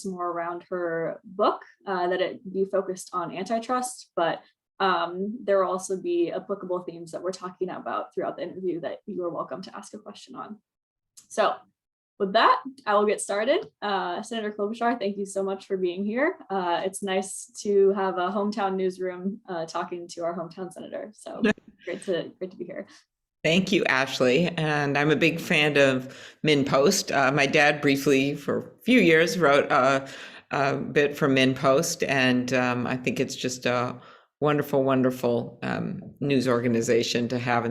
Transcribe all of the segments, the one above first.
more around her book, that it be focused on antitrust, but there will also be applicable themes that we're talking about throughout the interview that you are welcome to ask a question on. So with that, I will get started. Senator Klobuchar, thank you so much for being here. It's nice to have a hometown newsroom talking to our hometown senator. So great to be here. Thank you, Ashley. And I'm a big fan of MinnPost. My dad briefly, for a few years, wrote a bit for MinnPost. And I think it's just a wonderful, wonderful news organization to have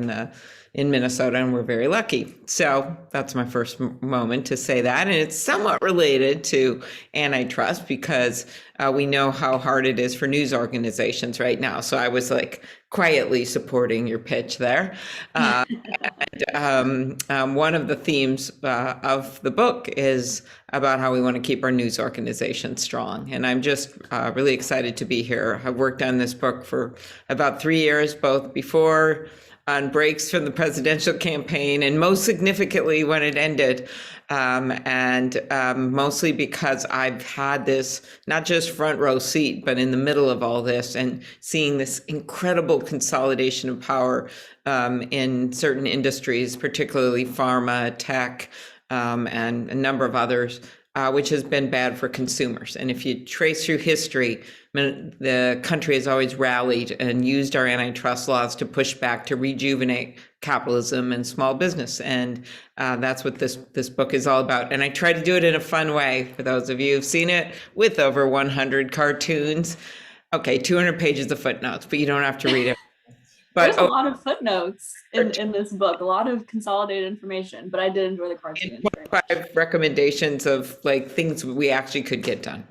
in Minnesota, and we're very lucky. So that's my first moment to say that. And it's somewhat related to antitrust because we know how hard it is for news organizations right now. So I was like quietly supporting your pitch there. One of the themes of the book is about how we want to keep our news organization strong. And I'm just really excited to be here. I've worked on this book for about 3 years, both before on breaks from the presidential campaign and most significantly when it ended. Mostly because I've had this not just front row seat, but in the middle of all this and seeing this incredible consolidation of power in certain industries, particularly pharma, tech, and a number of others, which has been bad for consumers. And if you trace through history, the country has always rallied and used our antitrust laws to push back, to rejuvenate capitalism and small business. And that's what this book is all about. And I try to do it in a fun way, for those of you who've seen it, with over 100 cartoons. Okay, 200 pages of footnotes, but you don't have to read it. But there's a lot of footnotes in this book, a lot of consolidated information, but I did enjoy the cartoons. 25 recommendations of like things we actually could get done.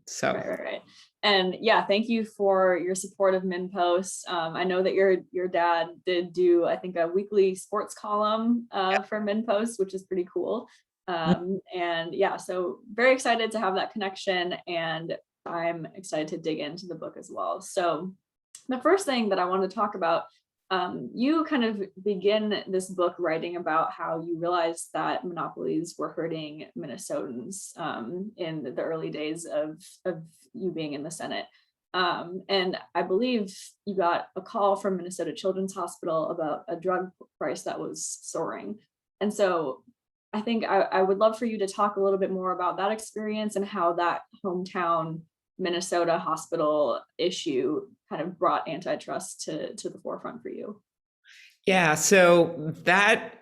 So right. And yeah, thank you for your support of MinnPost. I know that your dad did do, I think, a weekly sports column for MinnPost, which is pretty cool. And yeah, so very excited to have that connection, and I'm excited to dig into the book as well. So the first thing that I want to talk about, you kind of begin this book writing about how you realized that monopolies were hurting Minnesotans in the early days of you being in the Senate. And I believe you got a call from Minnesota Children's Hospital about a drug price that was soaring. And so I think I would love for you to talk a little bit more about that experience and how that hometown Minnesota hospital issue kind of brought antitrust to the forefront for you. Yeah, so that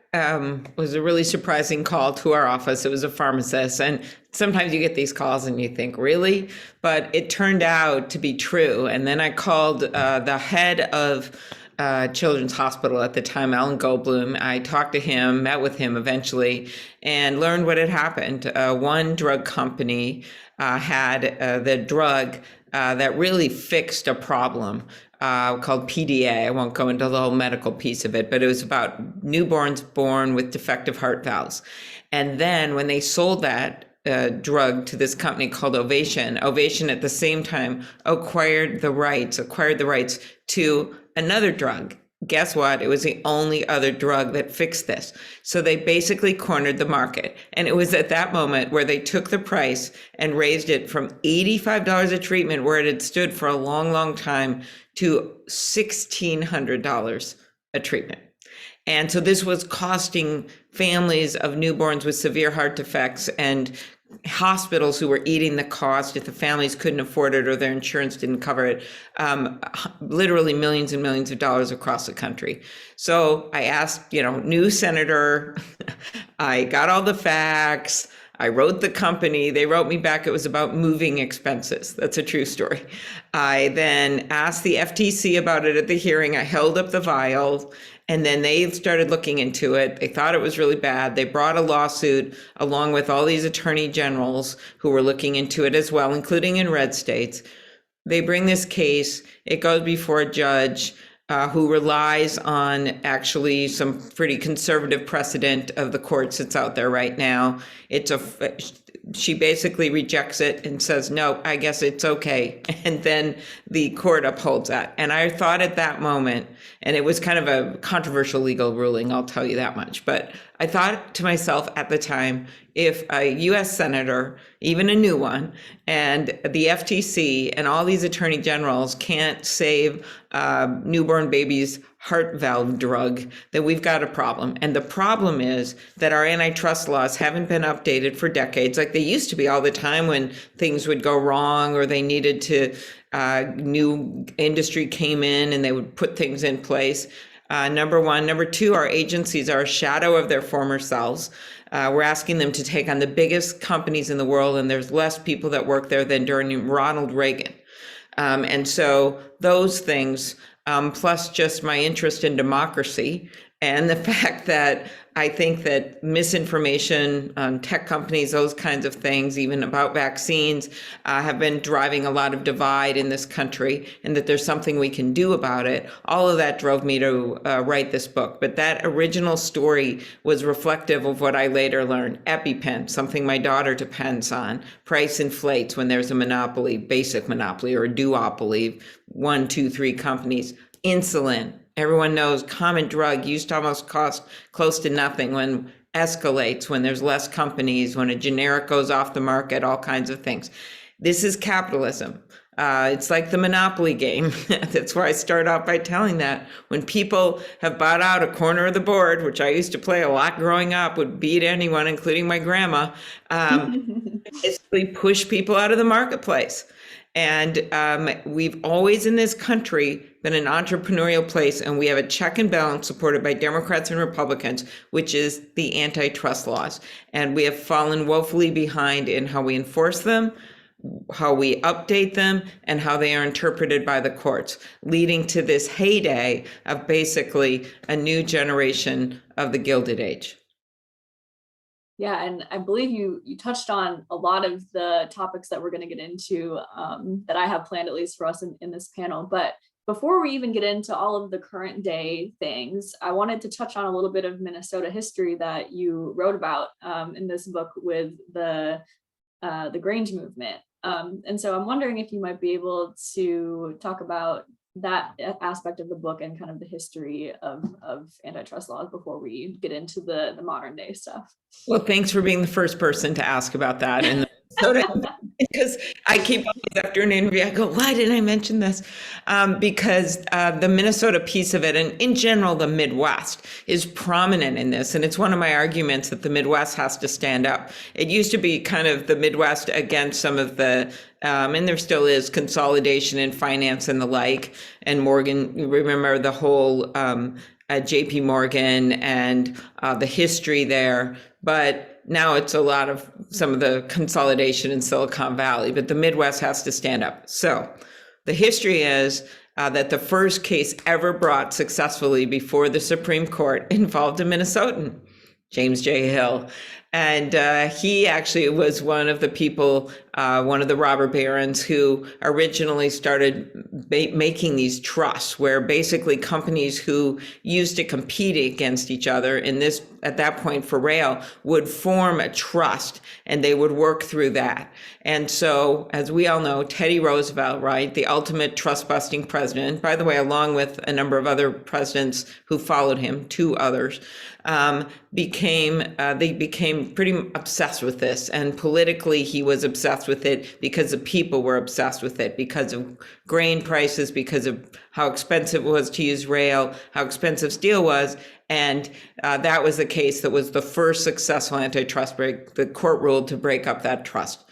was a really surprising call to our office. It was a pharmacist, and sometimes you get these calls and you think, really? But it turned out to be true. And then I called the head of Children's Hospital at the time, Alan Goldblum. I talked to him, met with him eventually, and learned what had happened. One drug company had the drug that really fixed a problem called PDA. I won't go into the whole medical piece of it, but it was about newborns born with defective heart valves. And then when they sold that drug to this company called Ovation at the same time acquired the rights to another drug. Guess what? It was the only other drug that fixed this. So they basically cornered the market. And it was at that moment where they took the price and raised it from $85 a treatment, where it had stood for a long, long time, to $1,600 a treatment. And so this was costing families of newborns with severe heart defects and hospitals who were eating the cost if the families couldn't afford it or their insurance didn't cover it, literally millions and millions of dollars across the country. So I asked, new senator, I got all the facts, I wrote the company, they wrote me back, it was about moving expenses. That's a true story. I then asked the FTC about it at the hearing, I held up the vial, and then they started looking into it. They thought it was really bad. They brought a lawsuit along with all these attorney generals who were looking into it as well, including in red states. They bring this case. It goes before a judge who relies on actually some pretty conservative precedent of the courts that's out there right now. She basically rejects it and says, no, I guess it's okay. And then the court upholds that. And I thought at that moment, and it was kind of a controversial legal ruling, I'll tell you that much, but I thought to myself at the time, if a US senator, even a new one, and the FTC and all these attorney generals can't save newborn babies' heart valve drug, then we've got a problem. And the problem is that our antitrust laws haven't been updated for decades like they used to be all the time when things would go wrong or they needed to, new industry came in and they would put things in place. Number one. Number two, our agencies are a shadow of their former selves. We're asking them to take on the biggest companies in the world, and there's less people that work there than during Ronald Reagan. And so those things, plus just my interest in democracy and the fact that I think that misinformation on tech companies, those kinds of things, even about vaccines, have been driving a lot of divide in this country, and that there's something we can do about it. All of that drove me to write this book. But that original story was reflective of what I later learned. EpiPen, something my daughter depends on. Price inflates when there's a monopoly, basic monopoly or a duopoly, 1, 2, 3 companies. Insulin. Everyone knows common drug used to almost cost close to nothing when escalates, when there's less companies, when a generic goes off the market, all kinds of things. This is capitalism. It's like the monopoly game. That's why I start off by telling that. When people have bought out a corner of the board, which I used to play a lot growing up, would beat anyone, including my grandma, basically push people out of the marketplace. And we've always in this country been an entrepreneurial place, and we have a check and balance supported by Democrats and Republicans, which is the antitrust laws. And we have fallen woefully behind in how we enforce them, how we update them, and how they are interpreted by the courts, leading to this heyday of basically a new generation of the Gilded Age. Yeah, and I believe you touched on a lot of the topics that we're going to get into that I have planned, at least for us in this panel. But before we even get into all of the current day things, I wanted to touch on a little bit of Minnesota history that you wrote about in this book with the Grange movement. And so I'm wondering if you might be able to talk about that aspect of the book and kind of the history of antitrust laws before we get into the modern day stuff. Well, thanks for being the first person to ask about that. And because I keep always after an interview, I go, why didn't I mention this? Because the Minnesota piece of it, and in general, the Midwest is prominent in this. And it's one of my arguments that the Midwest has to stand up. It used to be kind of the Midwest against some of the, and there still is consolidation in finance and the like. And Morgan, you remember the whole JP Morgan and the history there. But now it's a lot of some of the consolidation in Silicon Valley, but the Midwest has to stand up. So the history is that the first case ever brought successfully before the Supreme Court involved a Minnesotan, James J. Hill. And he actually was one of the people, one of the robber barons who originally started making these trusts, where basically companies who used to compete against each other in this, at that point for rail, would form a trust and they would work through that. And so, as we all know, Teddy Roosevelt, right, the ultimate trust busting president, by the way, along with a number of other presidents who followed him, 2 others, they became pretty obsessed with this. And politically, he was obsessed with it because the people were obsessed with it, because of grain prices, because of how expensive it was to use rail, how expensive steel was. And that was the case that was the first successful antitrust break. The court ruled to break up that trust.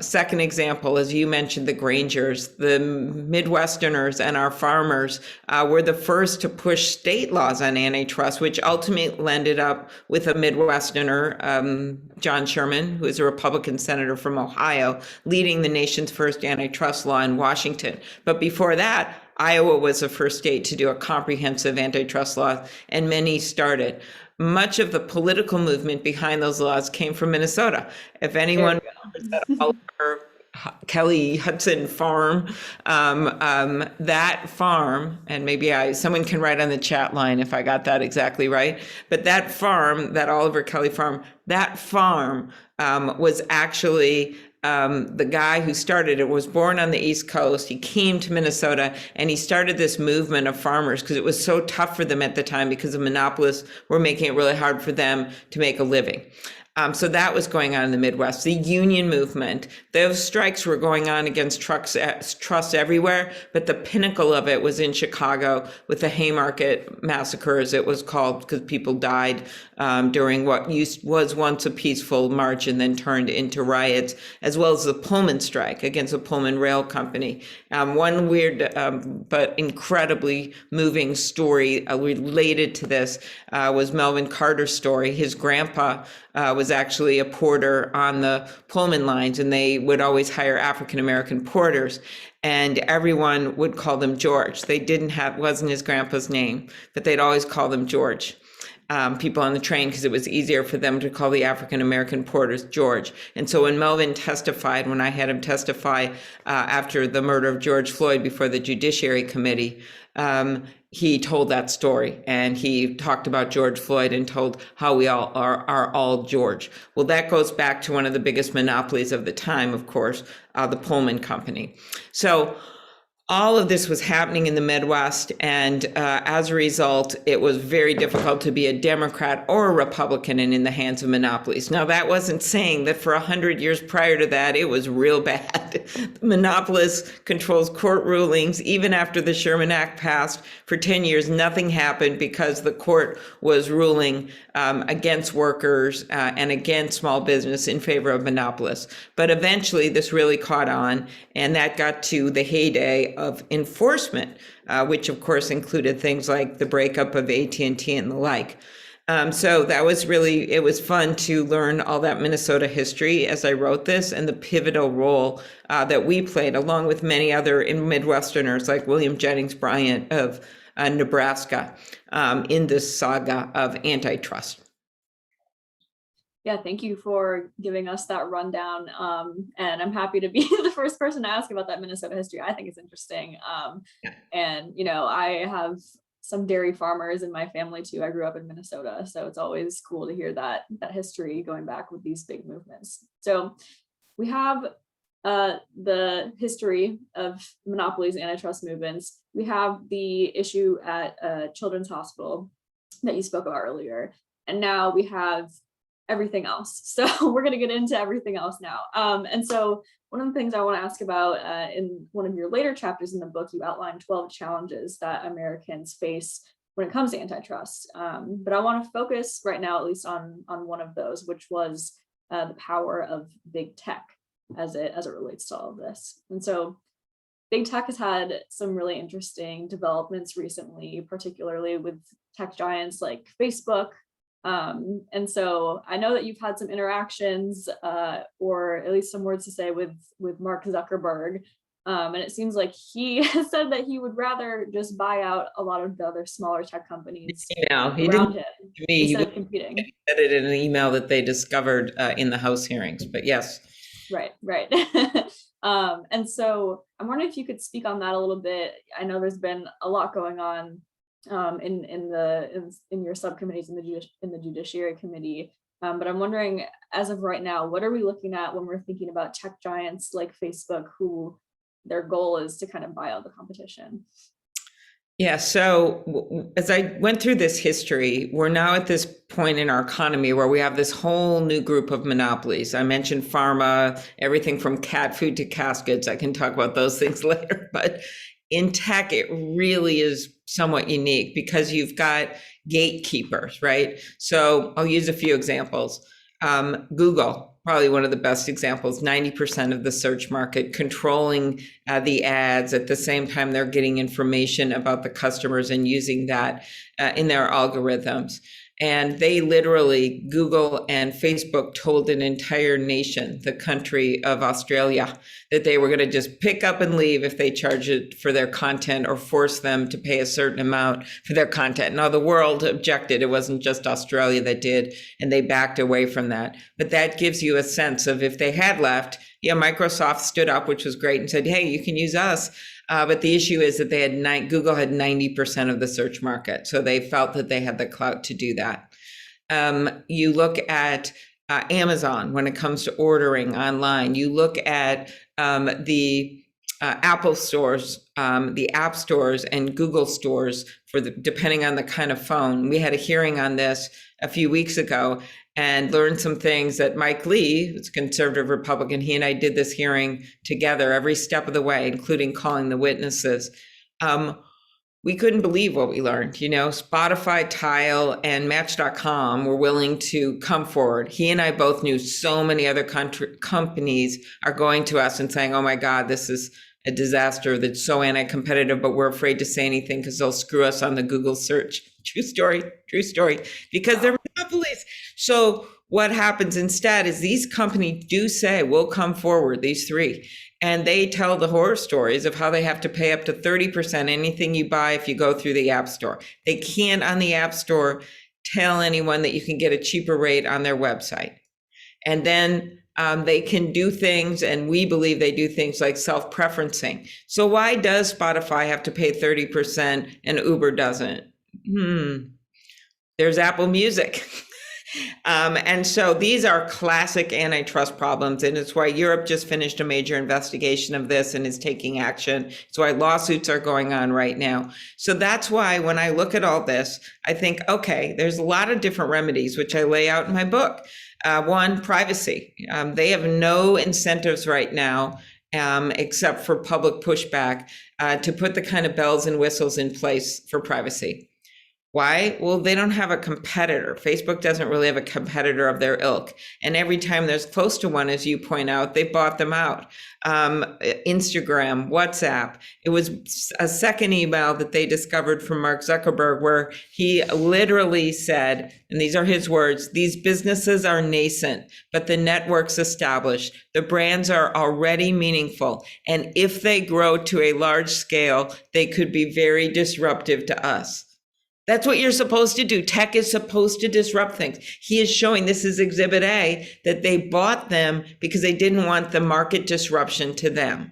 Second example, as you mentioned, the Grangers, the Midwesterners and our farmers were the first to push state laws on antitrust, which ultimately ended up with a Midwesterner, John Sherman, who is a Republican senator from Ohio, leading the nation's first antitrust law in Washington. But before that, Iowa was the first state to do a comprehensive antitrust law, and many started. Much of the political movement behind those laws came from Minnesota. If anyone remembers that Oliver Kelly Hudson farm, that farm, and maybe someone can write on the chat line if I got that exactly right, but that farm, that Oliver Kelly farm, that farm was actually the guy who started it was born on the East Coast. He came to Minnesota and he started this movement of farmers because it was so tough for them at the time because the monopolists were making it really hard for them to make a living. So that was going on in the Midwest. The union movement, those strikes were going on against trusts everywhere, but the pinnacle of it was in Chicago with the Haymarket massacres, it was called, because people died during what was once a peaceful march and then turned into riots, as well as the Pullman strike against the Pullman Rail Company. One weird but incredibly moving story related to this was Melvin Carter's story. His grandpa was actually a porter on the Pullman lines, and they would always hire African-American porters, and everyone would call them George. They wasn't his grandpa's name, but they'd always call them George. People on the train, because it was easier for them to call the African-American porters George. And so when Melvin testified, when I had him testify after the murder of George Floyd before the Judiciary Committee, he told that story, and he talked about George Floyd and told how we all are all George. Well, that goes back to one of the biggest monopolies of the time, of course, the Pullman Company. So all of this was happening in the Midwest, and as a result, it was very difficult to be a Democrat or a Republican and in the hands of monopolies. Now, that wasn't saying that for 100 years prior to that, it was real bad. The monopolist controls court rulings. Even after the Sherman Act passed, for 10 years, nothing happened because the court was ruling against workers and against small business in favor of monopolists. But eventually, this really caught on, and that got to the heyday of enforcement, which of course included things like the breakup of AT&T and the like. So that was it was fun to learn all that Minnesota history as I wrote this, and the pivotal role that we played, along with many other Midwesterners like William Jennings Bryan of Nebraska, in this saga of antitrust. Yeah, thank you for giving us that rundown. And I'm happy to be the first person to ask about that Minnesota history. I think it's interesting. And, I have some dairy farmers in my family too. I grew up in Minnesota, so it's always cool to hear that history going back with these big movements. So we have the history of monopolies and antitrust movements. We have the issue at Children's Hospital that you spoke about earlier. And now we have everything else. So we're going to get into everything else now. And so one of the things I want to ask about in one of your later chapters in the book, you outlined 12 challenges that Americans face when it comes to antitrust. But I want to focus right now, at least on one of those, which was the power of big tech as it relates to all of this. And so big tech has had some really interesting developments recently, particularly with tech giants like Facebook. And so I know that you've had some interactions, or at least some words to say with Mark Zuckerberg. And it seems like he has said that he would rather just buy out a lot of the other smaller tech companies around him instead of competing. He said it in an email that they discovered in the House hearings, but yes. Right. And so I'm wondering if you could speak on that a little bit. I know there's been a lot going on in your subcommittees in the Judiciary Committee, but I'm wondering, as of right now, what are we looking at when we're thinking about tech giants like Facebook, who their goal is to kind of buy out the competition? Yeah, so as I went through this history, we're now at this point in our economy where we have this whole new group of monopolies. I mentioned pharma, everything from cat food to caskets. I can talk about those things later, but in tech, it really is somewhat unique because you've got gatekeepers, right? So I'll use a few examples. Google, probably one of the best examples, 90% of the search market, controlling the ads. At the same time, they're getting information about the customers and using that in their algorithms. And they literally, Google and Facebook, told an entire nation, the country of Australia, that they were going to just pick up and leave if they charge it for their content or force them to pay a certain amount for their content. Now, the world objected. It wasn't just Australia that did, and they backed away from that. But that gives you a sense of if they had left, yeah, Microsoft stood up, which was great, and said, hey, you can use us. But the issue is that Google had 90% of the search market. So they felt that they had the clout to do that. You look at Amazon when it comes to ordering online. You look at the Apple stores, the app stores, and Google stores for depending on the kind of phone. We had a hearing on this a few weeks ago and learned some things that Mike Lee, who's a conservative Republican, he and I did this hearing together every step of the way, including calling the witnesses. We couldn't believe what we learned. Spotify, Tile, and Match.com were willing to come forward. He and I both knew so many other companies are going to us and saying, oh my God, this is a disaster that's so anti-competitive, but we're afraid to say anything because they'll screw us on the Google search. True story, because they're monopolies. So what happens instead is these companies do say, we'll come forward, these three, and they tell the horror stories of how they have to pay up to 30% anything you buy if you go through the App Store. They can't on the App Store tell anyone that you can get a cheaper rate on their website. And then they can do things, and we believe they do things like self-preferencing. So why does Spotify have to pay 30% and Uber doesn't? There's Apple Music. And so these are classic antitrust problems, and it's why Europe just finished a major investigation of this and is taking action. It's why lawsuits are going on right now. So that's why when I look at all this, I think, okay, there's a lot of different remedies, which I lay out in my book. One, privacy. They have no incentives right now, except for public pushback, to put the kind of bells and whistles in place for privacy. Why? Well, they don't have a competitor. Facebook doesn't really have a competitor of their ilk. And every time there's close to one, as you point out, they bought them out. Instagram, WhatsApp. It was a second email that they discovered from Mark Zuckerberg where he literally said, and these are his words, these businesses are nascent, but the network's established. The brands are already meaningful. And if they grow to a large scale, they could be very disruptive to us. That's what you're supposed to do. Tech is supposed to disrupt things. He is showing, this is Exhibit A, that they bought them because they didn't want the market disruption to them.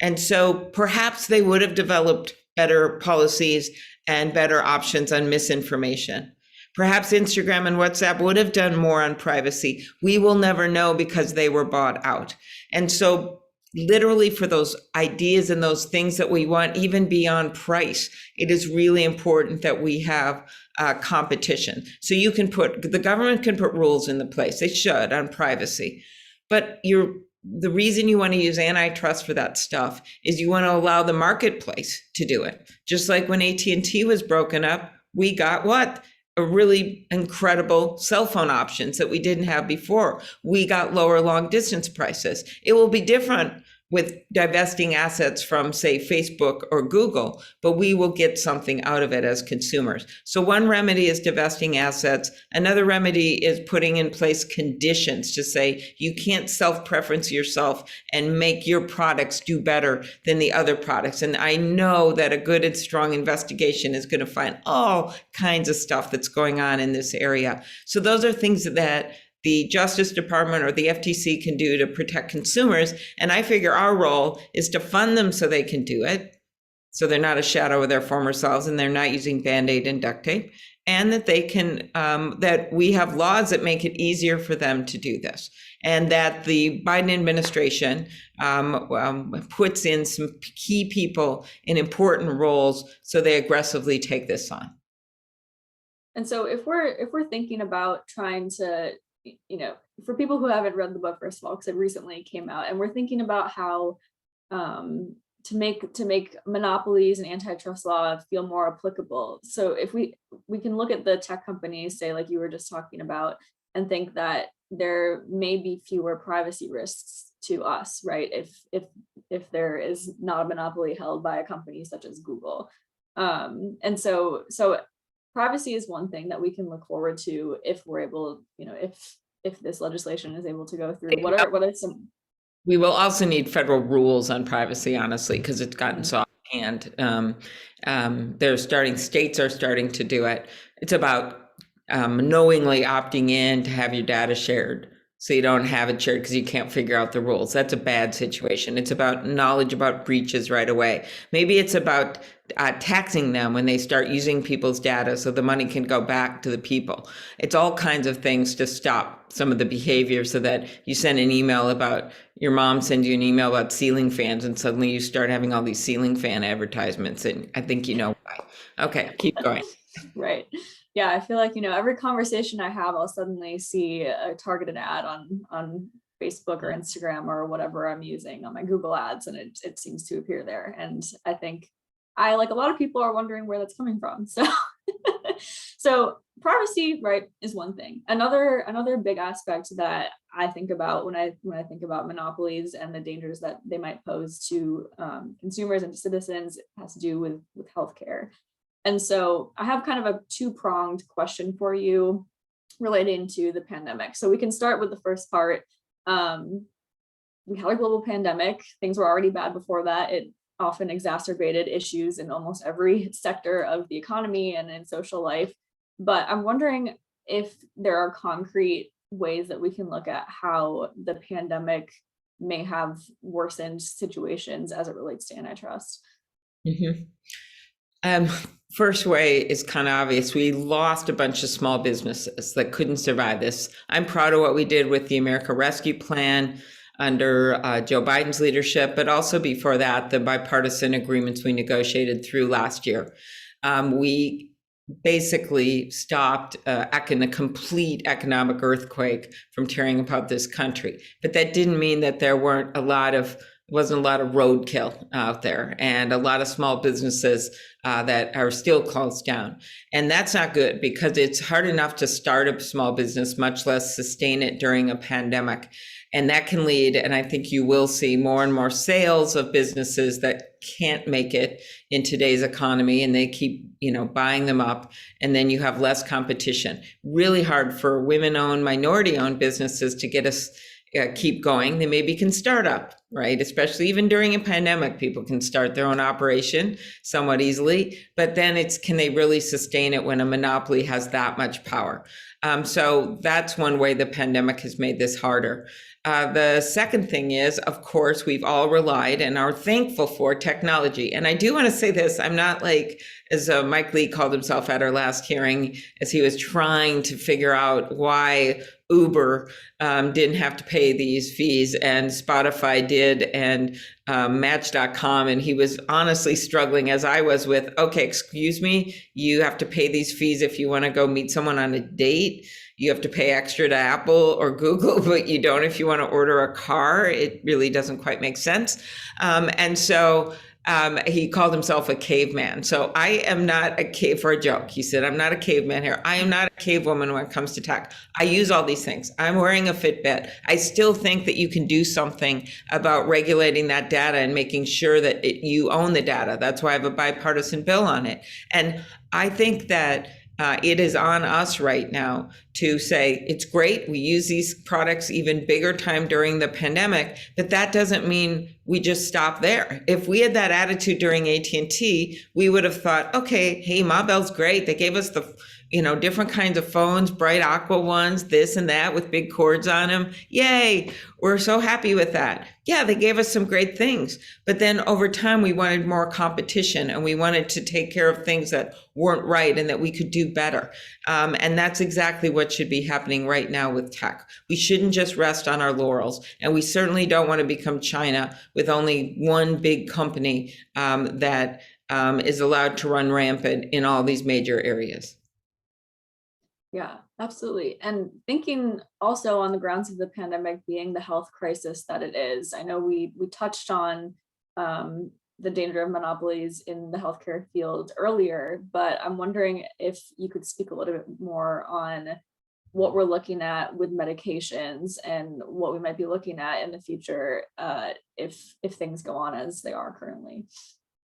And so perhaps they would have developed better policies and better options on misinformation. Perhaps Instagram and WhatsApp would have done more on privacy. We will never know because they were bought out. And so literally for those ideas and those things that we want, even beyond price, it is really important that we have competition. So the government can put rules into place. They should on privacy. But the reason you want to use antitrust for that stuff is you want to allow the marketplace to do it. Just like when AT&T was broken up, we got what? A really incredible cell phone options that we didn't have before. We got lower long distance prices. It will be different with divesting assets from, say, Facebook or Google, but we will get something out of it as consumers. So one remedy is divesting assets. Another remedy is putting in place conditions to say you can't self-preference yourself and make your products do better than the other products. And I know that a good and strong investigation is going to find all kinds of stuff that's going on in this area. So those are things that the Justice Department or the FTC can do to protect consumers. And I figure our role is to fund them so they can do it, so they're not a shadow of their former selves and they're not using Band-Aid and duct tape, and that they can, that we have laws that make it easier for them to do this. And that the Biden administration puts in some key people in important roles so they aggressively take this on. And so if we're thinking about trying to, for people who haven't read the book, first of all, because it recently came out, and we're thinking about how to make monopolies and antitrust law feel more applicable. So if we can look at the tech companies, say, like you were just talking about, and think that there may be fewer privacy risks to us, right? If there is not a monopoly held by a company such as Google. And so privacy is one thing that we can look forward to if we're able, if this legislation is able to go through. What are some? We will also need federal rules on privacy, honestly, because it's gotten so out of hand. States are starting to do it. It's about knowingly opting in to have your data shared. so you don't have it shared because you can't figure out the rules. That's a bad situation. It's about knowledge about breaches right away. Maybe it's about taxing them when they start using people's data so the money can go back to the people. It's all kinds of things to stop some of the behavior, so that you send an email about, your mom sends you an email about ceiling fans and suddenly you start having all these ceiling fan advertisements, and I think you know why. Okay, keep going. Right. Yeah, I feel like, every conversation I have, I'll suddenly see a targeted ad on Facebook or Instagram or whatever I'm using on my Google ads, and it seems to appear there. And I think like a lot of people are wondering where that's coming from. So so privacy, right, is one thing. Another big aspect that I think about when I think about monopolies and the dangers that they might pose to consumers and to citizens has to do with healthcare. And so I have kind of a two-pronged question for you relating to the pandemic. So we can start with the first part. We had a global pandemic. Things were already bad before that. It often exacerbated issues in almost every sector of the economy and in social life. But I'm wondering if there are concrete ways that we can look at how the pandemic may have worsened situations as it relates to antitrust. Mm-hmm. First way is kind of obvious. We lost a bunch of small businesses that couldn't survive this. I'm proud of what we did with the America Rescue Plan under Joe Biden's leadership, but also before that, the bipartisan agreements we negotiated through last year. We basically stopped a complete economic earthquake from tearing apart this country. But that didn't mean that there wasn't a lot of roadkill out there, and a lot of small businesses that are still closed down. And that's not good, because it's hard enough to start a small business, much less sustain it during a pandemic. And that can lead, and I think you will see more and more sales of businesses that can't make it in today's economy, and they keep, buying them up, and then you have less competition. Really hard for women-owned, minority-owned businesses to get us keep going. They maybe can start up, right? Especially even during a pandemic, people can start their own operation somewhat easily, but then can they really sustain it when a monopoly has that much power? So that's one way the pandemic has made this harder. The second thing is, of course, we've all relied and are thankful for technology. And I do want to say this, I'm not like, as Mike Lee called himself at our last hearing, as he was trying to figure out why Uber didn't have to pay these fees and Spotify did, and Match.com. And he was honestly struggling, as I was, with, okay, excuse me, you have to pay these fees if you want to go meet someone on a date. You have to pay extra to Apple or Google, but you don't if you want to order a car. It really doesn't quite make sense. And so he called himself a caveman. So I am not a cave, for a joke. He said, I'm not a caveman here. I am not a cavewoman when it comes to tech. I use all these things. I'm wearing a Fitbit. I still think that you can do something about regulating that data and making sure that you own the data. That's why I have a bipartisan bill on it. And I think that it is on us right now to say, it's great, we use these products even bigger time during the pandemic, but that doesn't mean we just stop there. If we had that attitude during AT&T, we would have thought, okay, hey, Ma Bell's great. They gave us the different kinds of phones, bright aqua ones, this and that with big cords on them. Yay, we're so happy with that. Yeah, they gave us some great things. But then over time, we wanted more competition, and we wanted to take care of things that weren't right and that we could do better. And that's exactly what should be happening right now with tech. We shouldn't just rest on our laurels. And we certainly don't want to become China with only one big company that is allowed to run rampant in all these major areas. Yeah, absolutely. And thinking also on the grounds of the pandemic being the health crisis that it is, I know we touched on the danger of monopolies in the healthcare field earlier, but I'm wondering if you could speak a little bit more on what we're looking at with medications and what we might be looking at in the future if things go on as they are currently.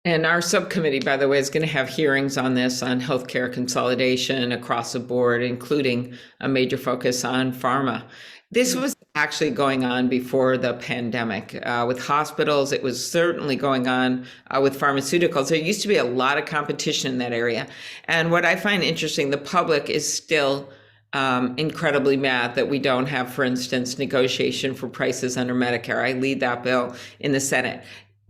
And our subcommittee, by the way, is going to have hearings on this, on healthcare consolidation across the board, including a major focus on pharma. This was actually going on before the pandemic. With hospitals, it was certainly going on with pharmaceuticals. There used to be a lot of competition in that area. And what I find interesting, the public is still incredibly mad that we don't have, for instance, negotiation for prices under Medicare. I lead that bill in the Senate.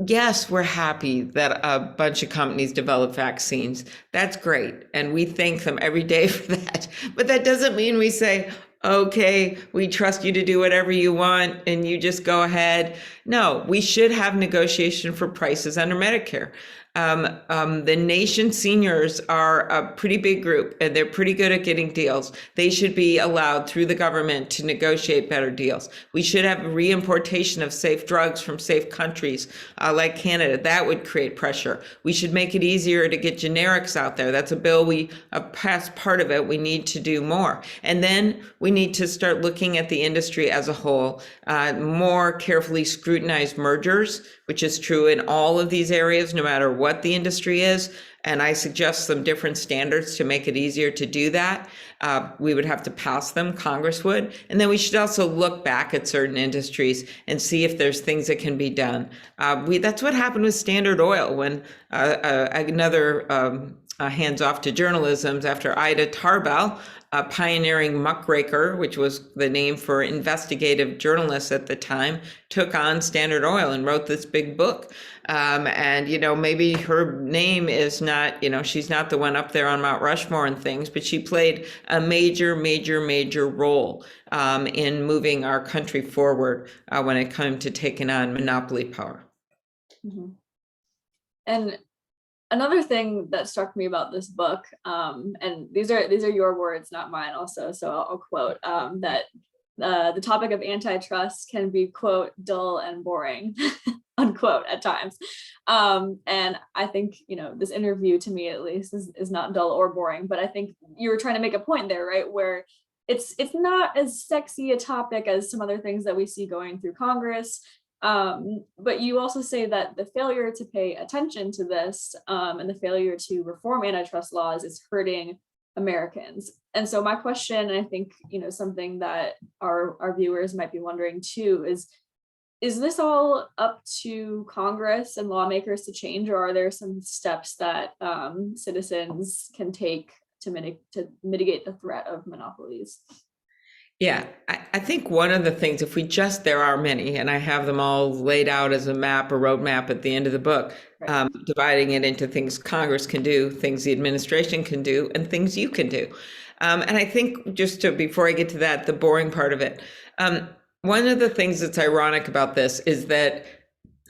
Yes, we're happy that a bunch of companies develop vaccines. That's great. And we thank them every day for that. But that doesn't mean we say, okay, we trust you to do whatever you want and you just go ahead. No, we should have negotiation for prices under Medicare. The nation's seniors are a pretty big group and they're pretty good at getting deals. They should be allowed through the government to negotiate better deals. We should have reimportation of safe drugs from safe countries like Canada. That would create pressure. We should make it easier to get generics out there. That's a bill we passed part of it. We need to do more. And then we need to start looking at the industry as a whole, more carefully scrutinize mergers, which is true in all of these areas, no matter what the industry is. And I suggest some different standards to make it easier to do that. We would have to pass them, Congress would. And then we should also look back at certain industries and see if there's things that can be done. That's what happened with Standard Oil when another hands off to journalism after Ida Tarbell, a pioneering muckraker, which was the name for investigative journalists at the time, took on Standard Oil and wrote this big book. And, maybe her name is not, she's not the one up there on Mount Rushmore and things, but she played a major, major, major role in moving our country forward when it came to taking on monopoly power. Mm-hmm. And another thing that struck me about this book, and these are your words, not mine also, so I'll quote, that the topic of antitrust can be, quote, dull and boring, unquote, at times. And I think, this interview to me at least is not dull or boring, but I think you were trying to make a point there, right? Where it's not as sexy a topic as some other things that we see going through Congress. But you also say that the failure to pay attention to this and the failure to reform antitrust laws is hurting Americans. And so my question, and I think, something that our viewers might be wondering too, is this all up to Congress and lawmakers to change, or are there some steps that citizens can take to mitigate the threat of monopolies? Yeah, I think one of the things, there are many, and I have them all laid out as a roadmap at the end of the book, right. Dividing it into things Congress can do, things the administration can do, and things you can do. And I think before I get to that, the boring part of it, one of the things that's ironic about this is that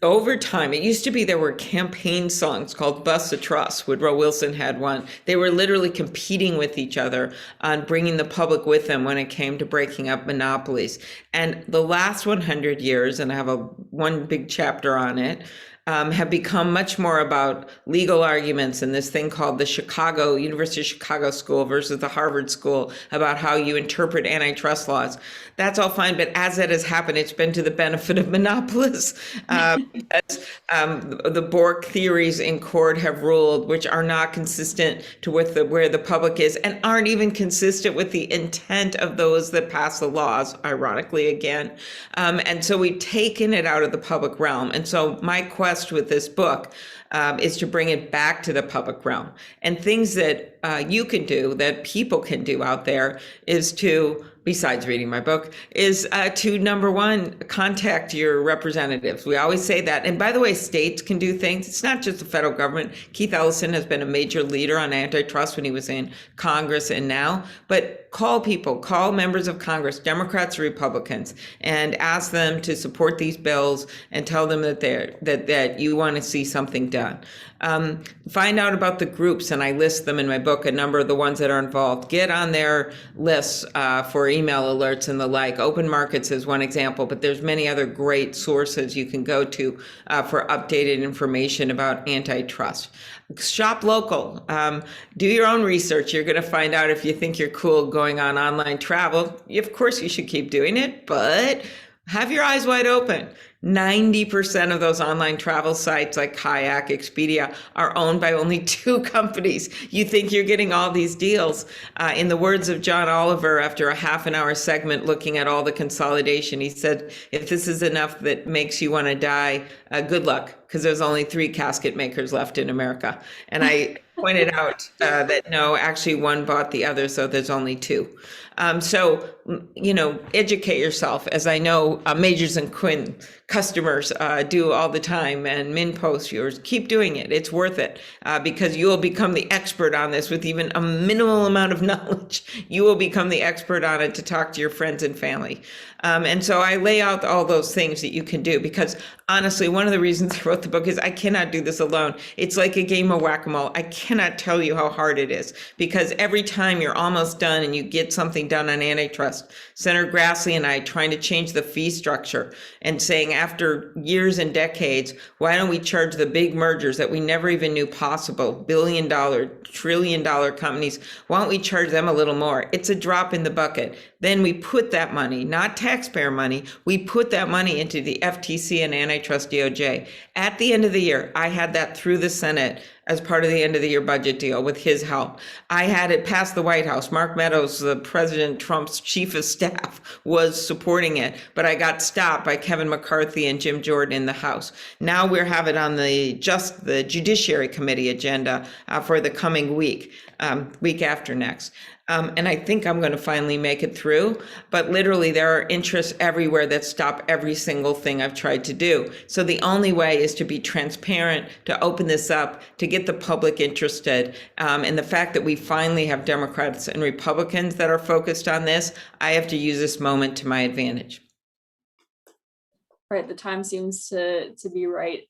over time, it used to be there were campaign songs called Bust a Trust. Woodrow Wilson had one. They were literally competing with each other on bringing the public with them when it came to breaking up monopolies. And the last 100 years, and I have one big chapter on it, have become much more about legal arguments and this thing called the University of Chicago School versus the Harvard School about how you interpret antitrust laws. That's all fine, but as that has happened, it's been to the benefit of monopolists. The Bork theories in court have ruled, which are not consistent to where the public is, and aren't even consistent with the intent of those that pass the laws, ironically again. And so we've taken it out of the public realm. And so my quest with this book is to bring it back to the public realm. And things that you can do, that people can do out there, is to, besides reading my book, is to, number one, contact your representatives. We always say that. And by the way, states can do things. It's not just the federal government. Keith Ellison has been a major leader on antitrust when he was in Congress and now. But call people, call members of Congress, Democrats or Republicans, and ask them to support these bills and tell them that you want to see something done. Find out about the groups, and I list them in my book, a number of the ones that are involved. Get on their lists for email alerts and the like. Open Markets is one example, but there's many other great sources you can go to for updated information about antitrust. Shop local. Do your own research. You're going to find out if you think you're cool going on online travel. Of course, you should keep doing it, but have your eyes wide open. 90% of those online travel sites like Kayak, Expedia are owned by only 2 companies. You think you're getting all these deals. In the words of John Oliver, after a half-an-hour segment looking at all the consolidation, he said, if this is enough that makes you want to die, good luck, because there's only 3 casket makers left in America. And pointed out that no, actually one bought the other, so there's only two. So, educate yourself, as I know Majors and Quinn customers do all the time, and MinnPost viewers, keep doing it. It's worth it because you will become the expert on this with even a minimal amount of knowledge. You will become the expert on it to talk to your friends and family. And so I lay out all those things that you can do because honestly, one of the reasons I wrote the book is I cannot do this alone. It's like a game of whack-a-mole. I cannot tell you how hard it is because every time you're almost done and you get something done on antitrust, Senator Grassley and I trying to change the fee structure and saying after years and decades, why don't we charge the big mergers that we never even knew possible, billion-dollar, trillion-dollar companies, why don't we charge them a little more? It's a drop in the bucket. Then we put that money, not taxpayer money, we put that money into the FTC and antitrust DOJ. At the end of the year, I had that through the Senate as part of the end of the year budget deal with his help. I had it past the White House. Mark Meadows, the President Trump's chief of staff, was supporting it, but I got stopped by Kevin McCarthy and Jim Jordan in the House. Now we're having it on the Judiciary Committee agenda for the coming week after next. And I think I'm going to finally make it through, but literally there are interests everywhere that stop every single thing I've tried to do. So the only way is to be transparent, to open this up, to get the public interested. And the fact that we finally have Democrats and Republicans that are focused on this, I have to use this moment to my advantage. Right, the time seems to be right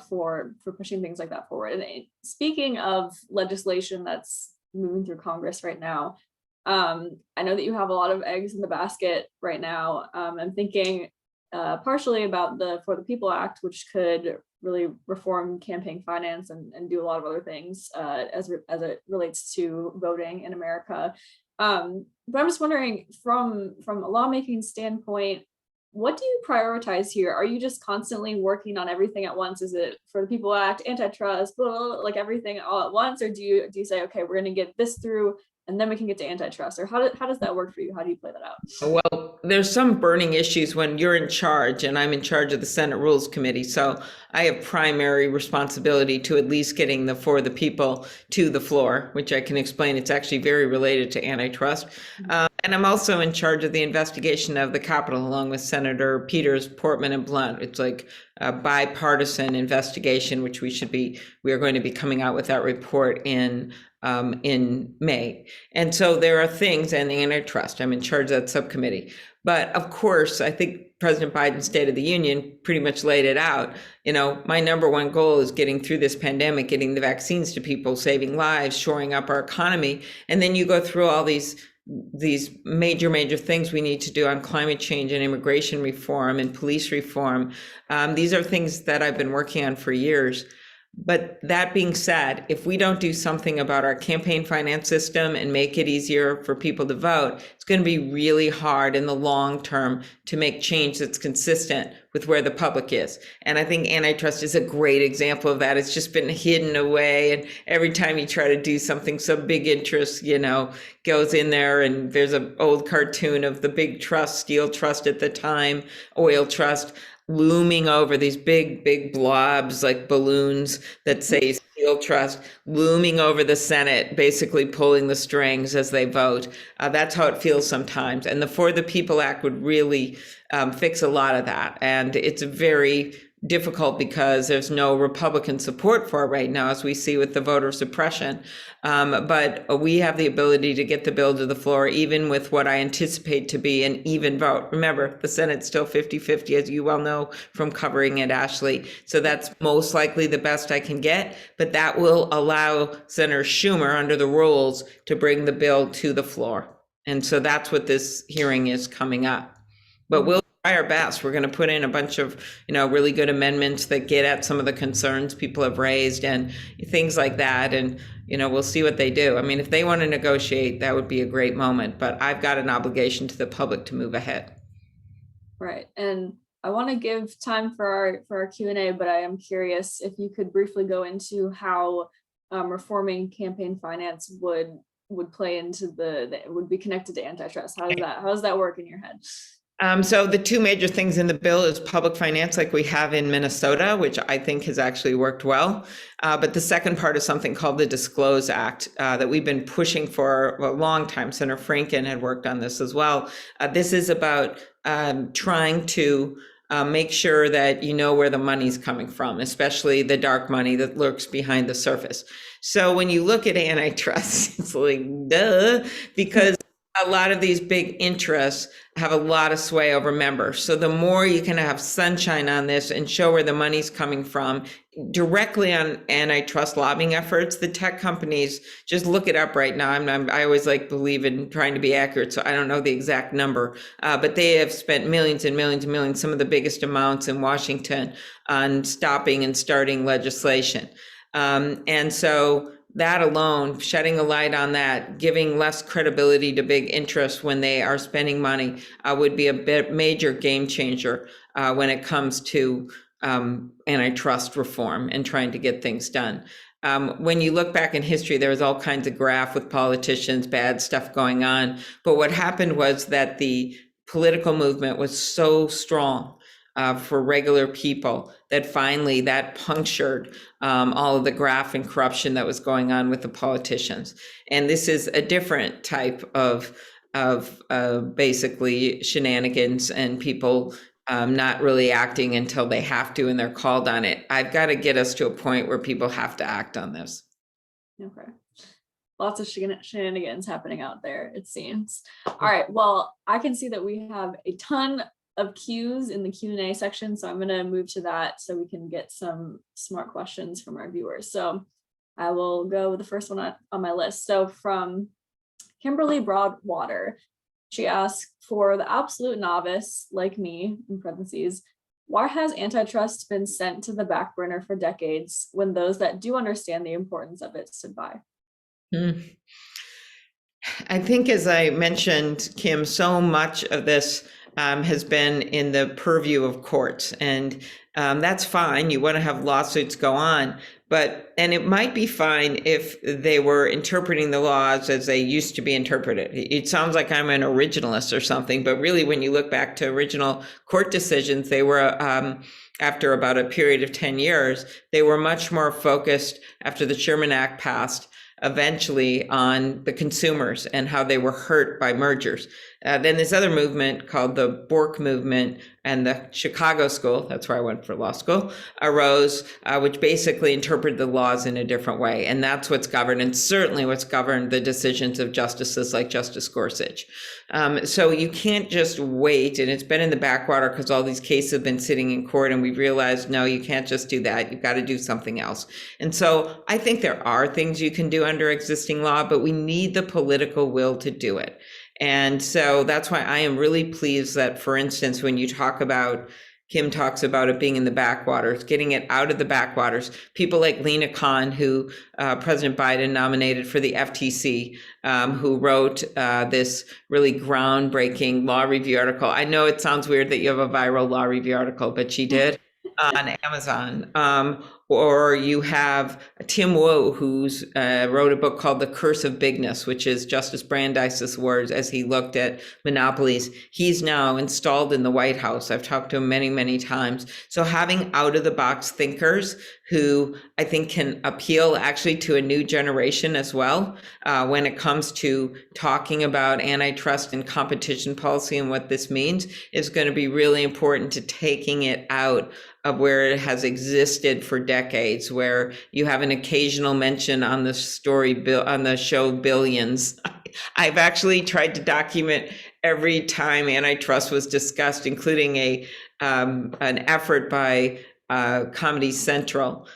for pushing things like that forward. And speaking of legislation that's moving through Congress right now, I know that you have a lot of eggs in the basket right now. I'm thinking partially about the For the People Act, which could really reform campaign finance and do a lot of other things as it relates to voting in America. But I'm just wondering, from a lawmaking standpoint, what do you prioritize here? Are you just constantly working on everything at once? Is it For the People Act, antitrust, blah, blah, blah, like everything all at once? Or do you say, okay, we're going to get this through and then we can get to antitrust? Or how does that work for you? How do you play that out? Well, there's some burning issues when you're in charge, and I'm in charge of the Senate Rules Committee. So I have primary responsibility to at least getting the For the People to the floor, which I can explain. It's actually very related to antitrust. And I'm also in charge of the investigation of the Capitol, along with Senator Peters, Portman, and Blunt. It's like a bipartisan investigation, which we are going to be coming out with that report in May. And so there are things, and the antitrust, I'm in charge of that subcommittee. But of course, I think President Biden's State of the Union pretty much laid it out. My number one goal is getting through this pandemic, getting the vaccines to people, saving lives, shoring up our economy. And then you go through all these major things we need to do on climate change and immigration reform and police reform. These are things that I've been working on for years. But that being said, if we don't do something about our campaign finance system and make it easier for people to vote, it's going to be really hard in the long term to make change that's consistent with where the public is. And I think antitrust is a great example of that. It's just been hidden away. And every time you try to do something, some big interest, goes in there. And there's an old cartoon of the big trust, steel trust at the time, oil trust, looming over these big blobs like balloons that say Steel Trust, looming over the Senate, basically pulling the strings as they vote. That's how it feels sometimes. And the For the People Act would really fix a lot of that. And it's very difficult because there's no Republican support for it right now, as we see with the voter suppression. But we have the ability to get the bill to the floor, even with what I anticipate to be an even vote. Remember, the Senate's still 50-50, as you well know from covering it, Ashley. So that's most likely the best I can get. But that will allow Senator Schumer, under the rules, to bring the bill to the floor. And so that's what this hearing is coming up. But we'll try our best. We're going to put in a bunch of, really good amendments that get at some of the concerns people have raised and things like that. And, we'll see what they do. I mean, if they want to negotiate, that would be a great moment. But I've got an obligation to the public to move ahead. Right. And I want to give time for our Q&A, but I am curious if you could briefly go into how reforming campaign finance would play into would be connected to antitrust. How does that work in your head? So the two major things in the bill is public finance, like we have in Minnesota, which I think has actually worked well. But the second part is something called the Disclose Act that we've been pushing for a long time. Senator Franken had worked on this as well. This is about trying to make sure that you know where the money's coming from, especially the dark money that lurks behind the surface. So when you look at antitrust, it's like, duh, because a lot of these big interests have a lot of sway over members. So the more you can have sunshine on this and show where the money's coming from directly on antitrust lobbying efforts, the tech companies, just look it up right now. I always like believe in trying to be accurate, so I don't know the exact number, but they have spent millions and millions and millions, some of the biggest amounts in Washington, on stopping and starting legislation. And so that alone, shedding a light on that, giving less credibility to big interests when they are spending money, would be a major game changer when it comes to antitrust reform and trying to get things done. When you look back in history, there was all kinds of graft with politicians, bad stuff going on. But what happened was that the political movement was so strong for regular people that finally that punctured all of the graft and corruption that was going on with the politicians. And this is a different type of basically shenanigans and people not really acting until they have to and they're called on it. I've got to get us to a point where people have to act on this. Okay. Lots of shenanigans happening out there, it seems. All right, well, I can see that we have a ton of Q's in the Q&A section, so I'm going to move to that so we can get some smart questions from our viewers. So I will go with the first one on my list. So from Kimberly Broadwater, she asked, for the absolute novice like me, in parentheses, why has antitrust been sent to the back burner for decades when those that do understand the importance of it stood by? I think, as I mentioned, Kim, so much of this has been in the purview of courts, and that's fine. You want to have lawsuits go on, and it might be fine if they were interpreting the laws as they used to be interpreted. It sounds like I'm an originalist or something, but really, when you look back to original court decisions, they were after about a period of 10 years, they were much more focused after the Sherman Act passed, eventually on the consumers and how they were hurt by mergers. Then this other movement called the Bork movement and the Chicago School, that's where I went for law school, arose, which basically interpreted the laws in a different way. And that's what's governed, and certainly what's governed the decisions of justices like Justice Gorsuch. So you can't just wait, and it's been in the backwater because all these cases have been sitting in court, and we've realized, no, you can't just do that. You've got to do something else. And so I think there are things you can do under existing law, but we need the political will to do it. And so that's why I am really pleased that, for instance, when you talk about, Kim talks about it being in the backwaters, getting it out of the backwaters, people like Lena Khan, who President Biden nominated for the FTC, who wrote this really groundbreaking law review article. I know it sounds weird that you have a viral law review article, but she did on Amazon. Or you have Tim Wu, who's wrote a book called The Curse of Bigness, which is Justice Brandeis's words as he looked at monopolies. He's now installed in the White House. I've talked to him many, many times. So having out-of-the-box thinkers who I think can appeal actually to a new generation as well when it comes to talking about antitrust and competition policy and what this means is going to be really important to taking it out of where it has existed for decades, where you have an occasional mention on the on the show Billions. I've actually tried to document every time antitrust was discussed, including an effort by Comedy Central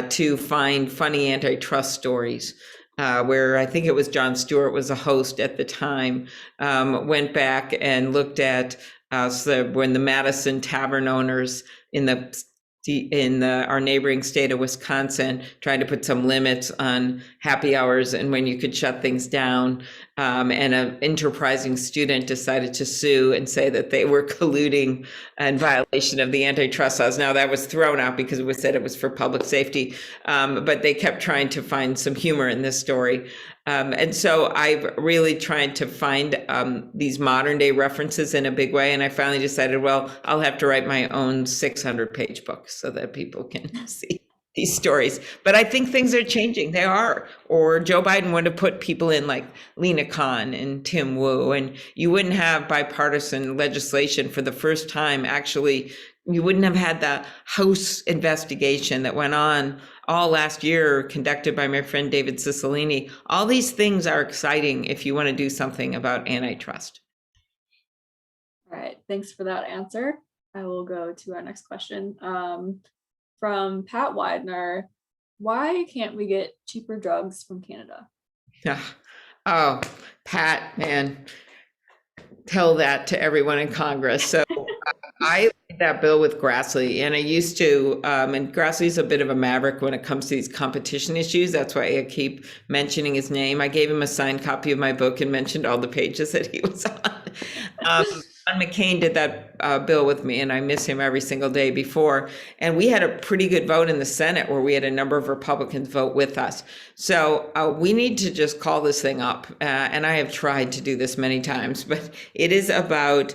to find funny antitrust stories. Where I think it was Jon Stewart was a host at the time, went back and looked at when the Madison Tavern owners in our neighboring state of Wisconsin tried to put some limits on happy hours and when you could shut things down. and an enterprising student decided to sue and say that they were colluding in violation of the antitrust laws. Now that was thrown out because it was said it was for public safety, but they kept trying to find some humor in this story. And so I've really tried to find these modern day references in a big way. And I finally decided, well, I'll have to write my own 600-page book so that people can see these stories. But I think things are changing. They are. Or Joe Biden would have put people in like Lena Khan and Tim Wu, and you wouldn't have bipartisan legislation for the first time. Actually, you wouldn't have had the House investigation that went on all last year, conducted by my friend David Cicilline. All these things are exciting if you want to do something about antitrust. All right, thanks for that answer. I will go to our next question. From Pat Widener, why can't we get cheaper drugs from Canada? Oh, Pat, man, tell that to everyone in Congress. So I did that bill with Grassley, and I used to, and Grassley's a bit of a maverick when it comes to these competition issues. That's why I keep mentioning his name. I gave him a signed copy of my book and mentioned all the pages that he was on. John McCain did that bill with me, and I miss him every single day before. And we had a pretty good vote in the Senate where we had a number of Republicans vote with us. So we need to just call this thing up. And I have tried to do this many times, but it is about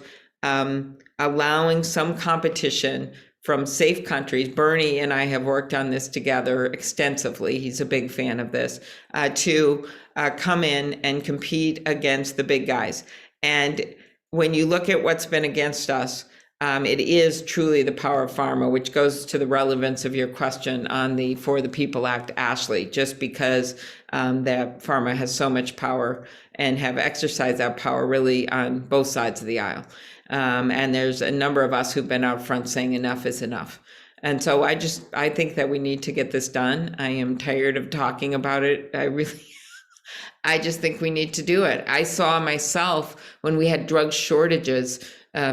allowing some competition from safe countries. Bernie and I have worked on this together extensively. He's a big fan of this, to come in and compete against the big guys. And when you look at what's been against us, it is truly the power of pharma, which goes to the relevance of your question on the For the People Act, Ashley, just because that pharma has so much power and have exercised that power really on both sides of the aisle. And there's a number of us who've been out front saying enough is enough. And so I think that we need to get this done. I am tired of talking about it. I just think we need to do it. I saw myself when we had drug shortages.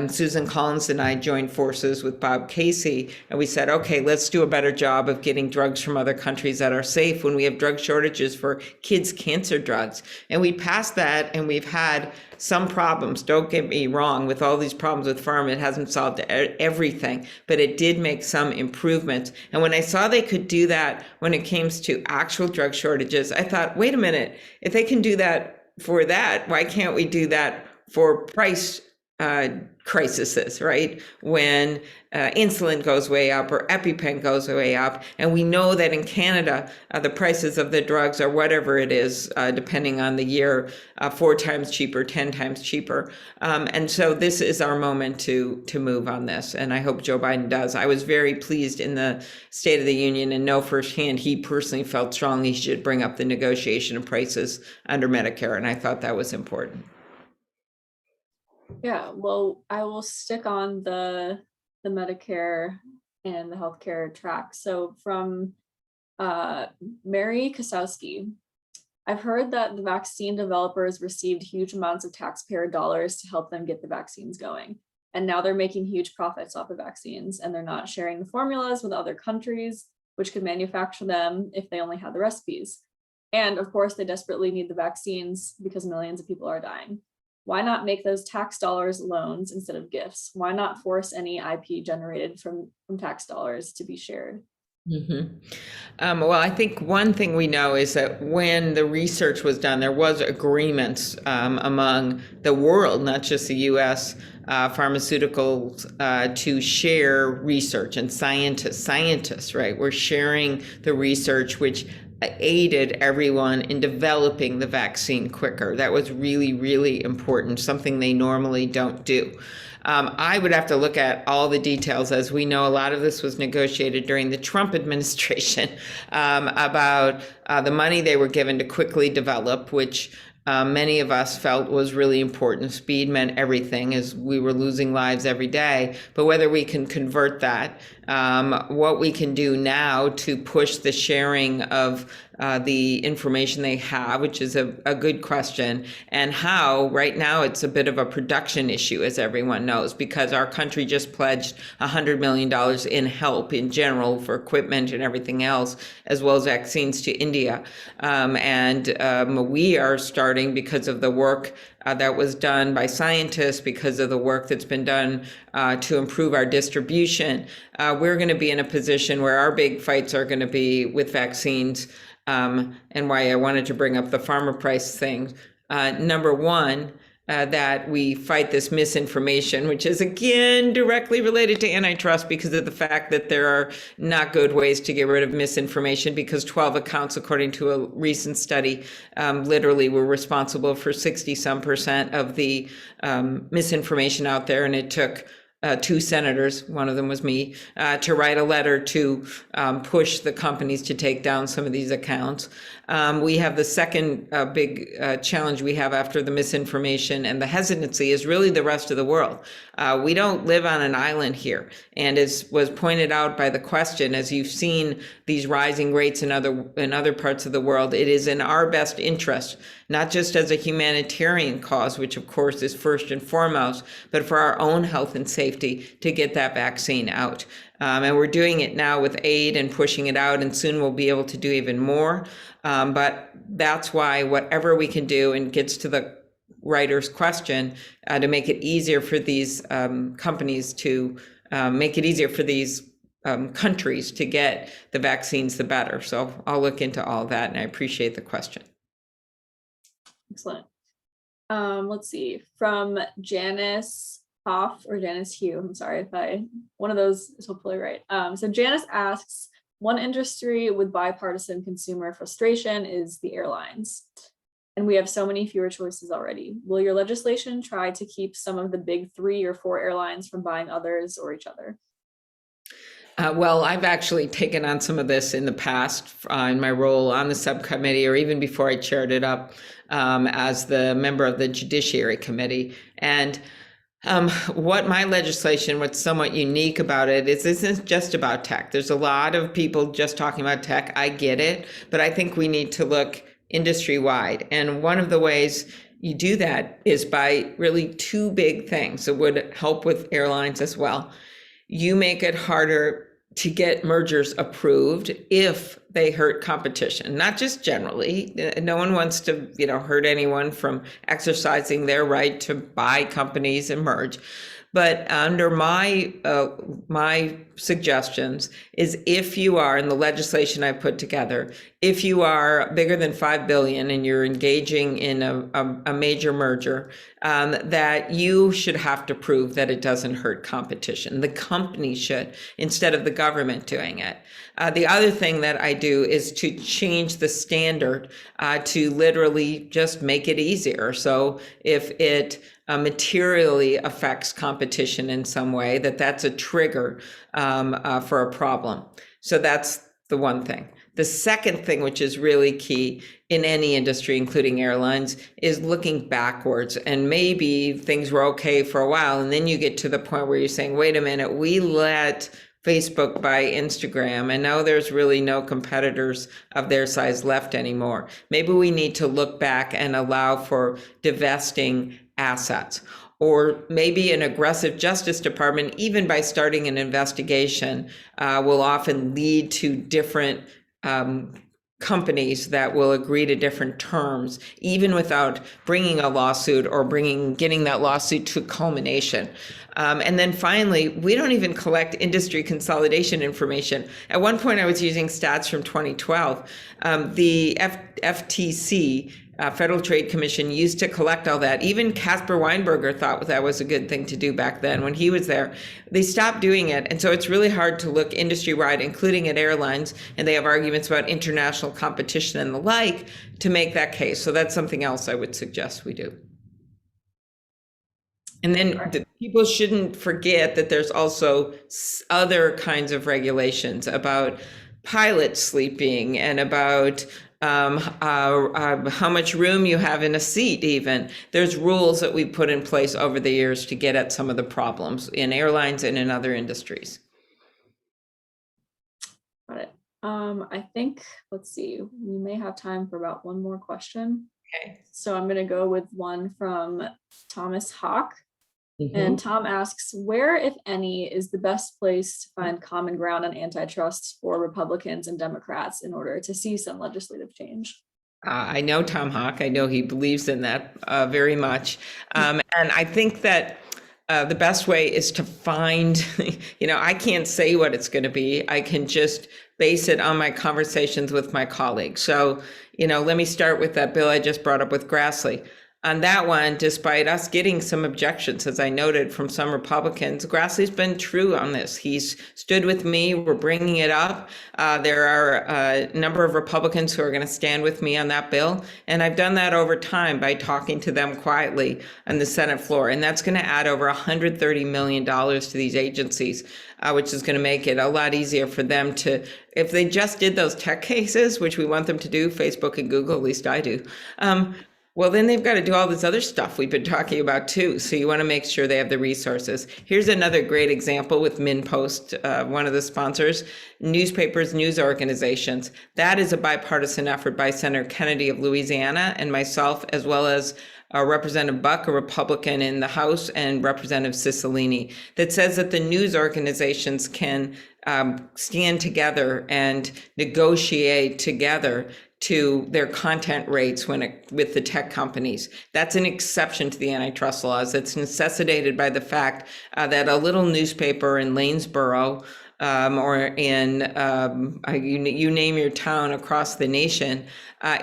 Susan Collins and I joined forces with Bob Casey, and we said, okay, let's do a better job of getting drugs from other countries that are safe when we have drug shortages for kids' cancer drugs. And we passed that, and we've had some problems. Don't get me wrong, with all these problems with pharma, it hasn't solved everything, but it did make some improvements. And when I saw they could do that when it came to actual drug shortages, I thought, wait a minute, if they can do that for that, why can't we do that for price crises, right? When insulin goes way up or EpiPen goes way up. And we know that in Canada, the prices of the drugs are whatever it is, depending on the year, 4 times cheaper, 10 times cheaper. And so this is our moment to move on this. And I hope Joe Biden does. I was very pleased in the State of the Union and know firsthand he personally felt strongly he should bring up the negotiation of prices under Medicare. And I thought that was important. Yeah, well, I will stick on the Medicare and the healthcare track. So from Mary Kosowski, I've heard that the vaccine developers received huge amounts of taxpayer dollars to help them get the vaccines going. And now they're making huge profits off of vaccines, and they're not sharing the formulas with other countries, which could manufacture them if they only had the recipes. And of course, they desperately need the vaccines because millions of people are dying. Why not make those tax dollars loans instead of gifts? Why not force any IP generated from tax dollars to be shared? Mm-hmm. Well, I think one thing we know is that when the research was done, there was agreements among the world, not just the U.S. Pharmaceuticals, to share research, and scientists, right? We're sharing the research, which aided everyone in developing the vaccine quicker. That was really, really important, something they normally don't do. I would have to look at all the details. As we know, a lot of this was negotiated during the Trump administration about the money they were given to quickly develop, which many of us felt was really important. Speed meant everything, as we were losing lives every day. But whether we can convert that what we can do now to push the sharing of the information they have, which is a good question, and how right now it's a bit of a production issue, as everyone knows, because our country just pledged $100 million in help in general for equipment and everything else, as well as vaccines to India. We are starting, because of the work that was done by scientists, because of the work that's been done to improve our distribution, we're going to be in a position where our big fights are going to be with vaccines. And why I wanted to bring up the farmer price thing. Number one, that we fight this misinformation, which is again directly related to antitrust because of the fact that there are not good ways to get rid of misinformation, because 12 accounts, according to a recent study, literally were responsible for 60-some% of the misinformation out there. And it took two senators, one of them was me, to write a letter to push the companies to take down some of these accounts. We have the second big challenge we have after the misinformation and the hesitancy is really the rest of the world. We don't live on an island here. And as was pointed out by the question, as you've seen these rising rates in other parts of the world, it is in our best interest, not just as a humanitarian cause, which of course is first and foremost, but for our own health and safety to get that vaccine out. And we're doing it now with aid and pushing it out, and soon we'll be able to do even more. But that's why whatever we can do, and gets to the writer's question, to make it easier for these companies to make it easier for these countries to get the vaccines, the better. So I'll look into all that, and I appreciate the question. Excellent. Let's see, from Janice Hoff or Janice Hugh. I'm sorry if one of those is hopefully right. So Janice asks, one industry with bipartisan consumer frustration is the airlines. And we have so many fewer choices already. Will your legislation try to keep some of the big 3 or 4 airlines from buying others or each other? Well, I've actually taken on some of this in the past in my role on the subcommittee, or even before I chaired it up as the member of the Judiciary Committee. And what my legislation, what's somewhat unique about it is this isn't just about tech. There's a lot of people just talking about tech. I get it, but I think we need to look industry-wide. And one of the ways you do that is by really 2 big things that would help with airlines as well. You make it harder to get mergers approved if they hurt competition, not just generally. No one wants to, hurt anyone from exercising their right to buy companies and merge. But under my suggestions is, if you are, in the legislation I put together, if you are bigger than 5 billion and you're engaging in a major merger, that you should have to prove that it doesn't hurt competition. The company should, instead of the government doing it. The other thing that I do is to change the standard to literally just make it easier. So if it materially affects competition in some way, that's a trigger for a problem. So that's the one thing. The second thing, which is really key in any industry, including airlines, is looking backwards. And maybe things were okay for a while, and then you get to the point where you're saying, wait a minute, we let Facebook buy Instagram, and now there's really no competitors of their size left anymore. Maybe we need to look back and allow for divesting assets. Or maybe an aggressive Justice Department, even by starting an investigation, will often lead to different companies that will agree to different terms, even without bringing a lawsuit or getting that lawsuit to culmination. And then finally, we don't even collect industry consolidation information. At one point, I was using stats from 2012. The FTC, Federal Trade Commission, used to collect all that. Even Caspar Weinberger thought that was a good thing to do back then when he was there. They stopped doing it. And so it's really hard to look industry-wide, including at airlines, and they have arguments about international competition and the like to make that case. So that's something else I would suggest we do. And then people shouldn't forget that there's also other kinds of regulations about pilots sleeping and about how much room you have in a seat even. There's rules that we put in place over the years to get at some of the problems in airlines and in other industries. I think, let's see, we may have time for about one more question. Okay. So I'm going to go with one from Thomas Hawk. And Tom asks, where, if any, is the best place to find common ground on antitrust for Republicans and Democrats in order to see some legislative change? I know Tom Hawk. I know he believes in that very much. And I think that the best way is to find, I can't say what it's going to be. I can just base it on my conversations with my colleagues. So, let me start with that bill I just brought up with Grassley. On that one, despite us getting some objections, as I noted, from some Republicans, Grassley's been true on this. He's stood with me. We're bringing it up. There are a number of Republicans who are going to stand with me on that bill. And I've done that over time by talking to them quietly on the Senate floor. And that's going to add over $130 million to these agencies, which is going to make it a lot easier for them to, if they just did those tech cases, which we want them to do, Facebook and Google, at least I do, well, then they've got to do all this other stuff we've been talking about too. So you want to make sure they have the resources. Here's another great example with MinnPost, one of the sponsors, newspapers, news organizations. That is a bipartisan effort by Senator Kennedy of Louisiana and myself, as well as Representative Buck, a Republican in the House, and Representative Cicilline, that says that the news organizations can stand together and negotiate together to their content rates with the tech companies. That's an exception to the antitrust laws. It's necessitated by the fact that a little newspaper in Lanesboro or in you name your town across the nation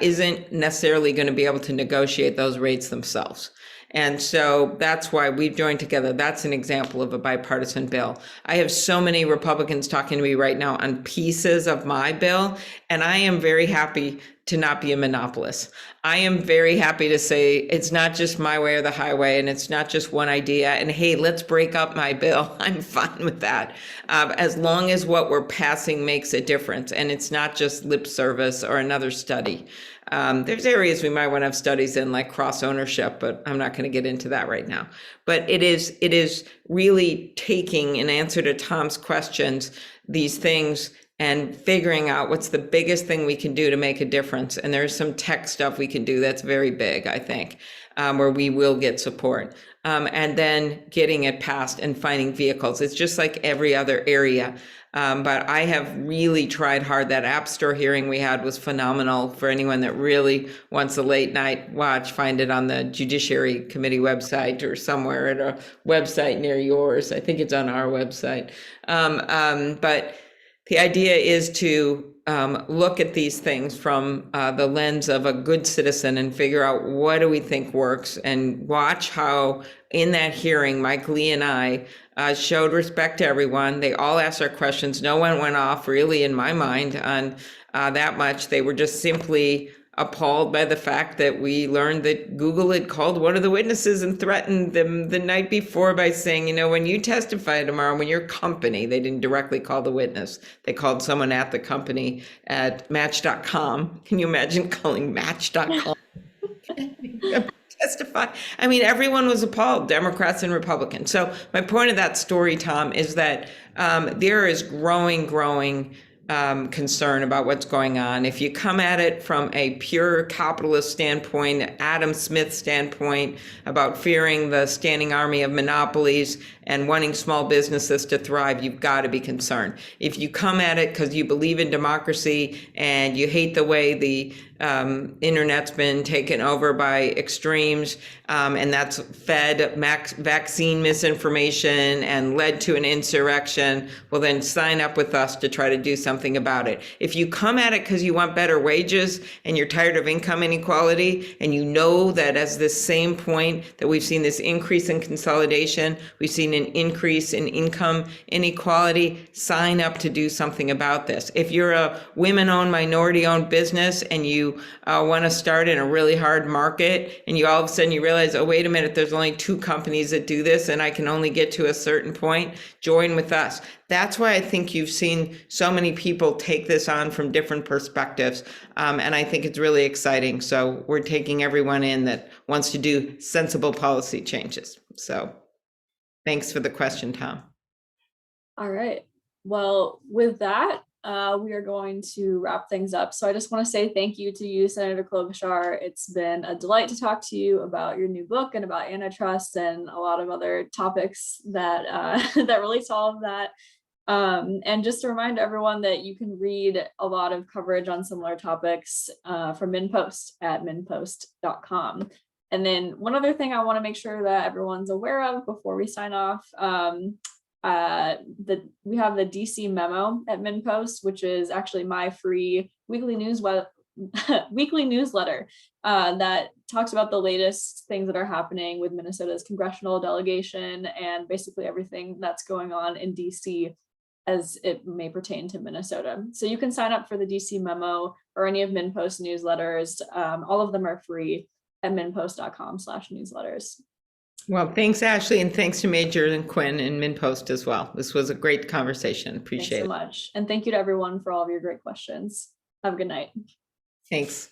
isn't necessarily going to be able to negotiate those rates themselves. And so that's why we've joined together. That's an example of a bipartisan bill. I have so many Republicans talking to me right now on pieces of my bill, and I am very happy to not be a monopolist. I am very happy to say it's not just my way or the highway, and it's not just one idea. And hey, let's break up my bill. I'm fine with that, as long as what we're passing makes a difference, and it's not just lip service or another study. There's areas we might want to have studies in, like cross ownership, but I'm not going to get into that right now. But it is really taking, in answer to Tom's questions, these things and figuring out what's the biggest thing we can do to make a difference. And there's some tech stuff we can do that's very big, I think, where we will get support. And then getting it passed and finding vehicles. It's just like every other area. But I have really tried hard. That App Store hearing we had was phenomenal. For anyone that really wants a late night watch, find it on the Judiciary Committee website or somewhere at a website near yours. I think it's on our website. But the idea is to look at these things from the lens of a good citizen and figure out what do we think works, and watch how in that hearing, Mike Lee and I showed respect to everyone. They all asked our questions. No one went off really, in my mind, on that much. They were just simply appalled by the fact that we learned that Google had called one of the witnesses and threatened them the night before by saying, when you testify tomorrow, when your company, they didn't directly call the witness, they called someone at the company at Match.com. Can you imagine calling Match.com? Testify. I mean, everyone was appalled, Democrats and Republicans. So my point of that story, Tom, is that there is growing concern about what's going on. If you come at it from a pure capitalist standpoint, Adam Smith standpoint, about fearing the standing army of monopolies and wanting small businesses to thrive, you've got to be concerned. If you come at it because you believe in democracy and you hate the way the internet's been taken over by extremes, and that's fed vaccine misinformation and led to an insurrection, well, then sign up with us to try to do something about it. If you come at it because you want better wages and you're tired of income inequality, and you know that as this same point that we've seen this increase in consolidation, we've seen an increase in income inequality, sign up to do something about this. If you're a women-owned, minority-owned business and you want to start in a really hard market, and you all of a sudden you realize, oh, wait a minute, there's only 2 companies that do this and I can only get to a certain point, join with us. That's why I think you've seen so many people take this on from different perspectives. And I think it's really exciting. So we're taking everyone in that wants to do sensible policy changes. So thanks for the question, Tom. All right. Well, with that, we are going to wrap things up. So I just want to say thank you to you, Senator Klobuchar. It's been a delight to talk to you about your new book and about antitrust and a lot of other topics that that relate to all of that. And just to remind everyone that you can read a lot of coverage on similar topics from MinnPost at minnpost.com. And then one other thing I want to make sure that everyone's aware of before we sign off, we have the DC memo at MinnPost, which is actually my free weekly newsletter that talks about the latest things that are happening with Minnesota's congressional delegation and basically everything that's going on in DC as it may pertain to Minnesota. So you can sign up for the DC memo or any of MinnPost newsletters. All of them are free at minnpost.com/newsletters. Well, thanks, Ashley, and thanks to Major and Quinn and MinnPost as well. This was a great conversation. Appreciate it. Thanks so much. And thank you to everyone for all of your great questions. Have a good night. Thanks.